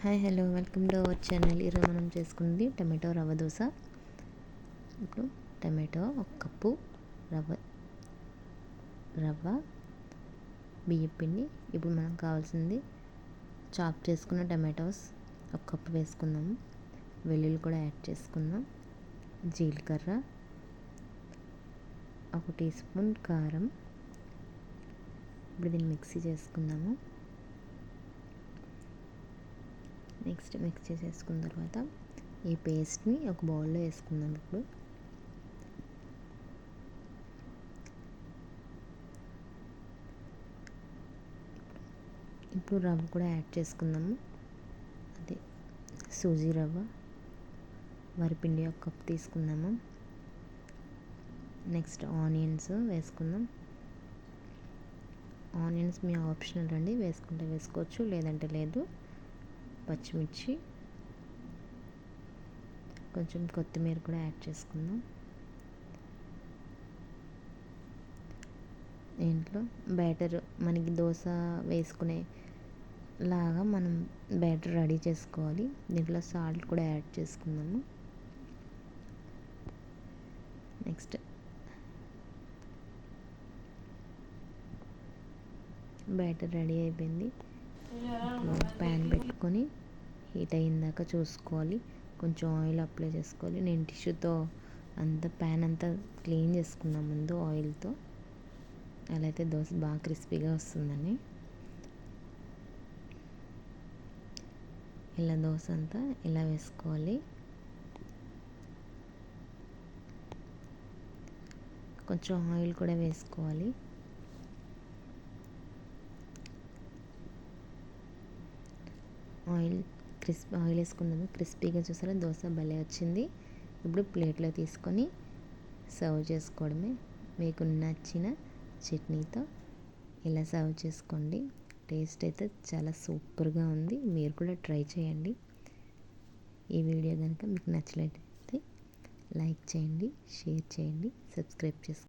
Hi hello welcome to our channel. ఈరోజు మనం చేసుకుంది టమాటో రవ్వ దోశ. ఇప్పుడు టమాటో ఒక కప్పు, రవ్వ బియ్యం పిండి. ఇప్పుడు మనకు కావాల్సింది చాప్ చేసుకున్న టమాటోస్ ఒక కప్పు వేసుకుందాము. వెల్లుల్లి కూడా యాడ్ చేసుకుందాం. జీలకర్ర, ఒక టీ స్పూన్ కారం. ఇప్పుడు దీన్ని మిక్సీ చేసుకుందాము. నెక్స్ట్ మిక్స్ చేసేసుకున్న తర్వాత ఈ పేస్ట్ని ఒక బౌల్లో వేసుకుందాం. ఇప్పుడు రవ్వ కూడా యాడ్ చేసుకుందాము. అదే సూజీ రవ్వ, వరిపిండి ఒక కప్ తీసుకుందాము. నెక్స్ట్ ఆనియన్స్ వేసుకుందాం. ఆనియన్స్ మీ ఆప్షనల్ అండి, వేసుకుంటే వేసుకోవచ్చు, లేదంటే లేదు. పచ్చిమిర్చి, కొంచెం కొత్తిమీర కూడా యాడ్ చేసుకుందాం. దీంట్లో బ్యాటర్ మనకి దోశ వేసుకునే లాగా మనం బ్యాటర్ రెడీ చేసుకోవాలి. దీంట్లో సాల్ట్ కూడా యాడ్ చేసుకుందాము. నెక్స్ట్ బ్యాటర్ రెడీ అయిపోయింది. ప్యాన్ పెట్టుకొని హీట్ అయ్యిందాక చూసుకోవాలి. కొంచెం ఆయిల్ అప్లై చేసుకోవాలి. నేను టిష్యూతో ప్యాన్ అంతా క్లీన్ చేసుకున్నా ముందు ఆయిల్తో. అలా అయితే దోశ బాగా క్రిస్పీగా వస్తుందని. ఇలా దోశ అంతా ఇలా వేసుకోవాలి. కొంచెం ఆయిల్ కూడా వేసుకోవాలి. ఆయిల్ వేసుకున్నాము. క్రిస్పీగా చూసారా, దోశ భలే వచ్చింది. ఇప్పుడు ప్లేట్లో తీసుకొని సర్వ్ చేసుకోవడమే. మీకు నచ్చిన చట్నీతో ఇలా సర్వ్ చేసుకోండి. టేస్ట్ అయితే చాలా సూపర్గా ఉంది. మీరు కూడా ట్రై చేయండి. ఈ వీడియో కనుక మీకు నచ్చినట్లయితే లైక్ చేయండి, షేర్ చేయండి, సబ్స్క్రైబ్ చేసుకోండి.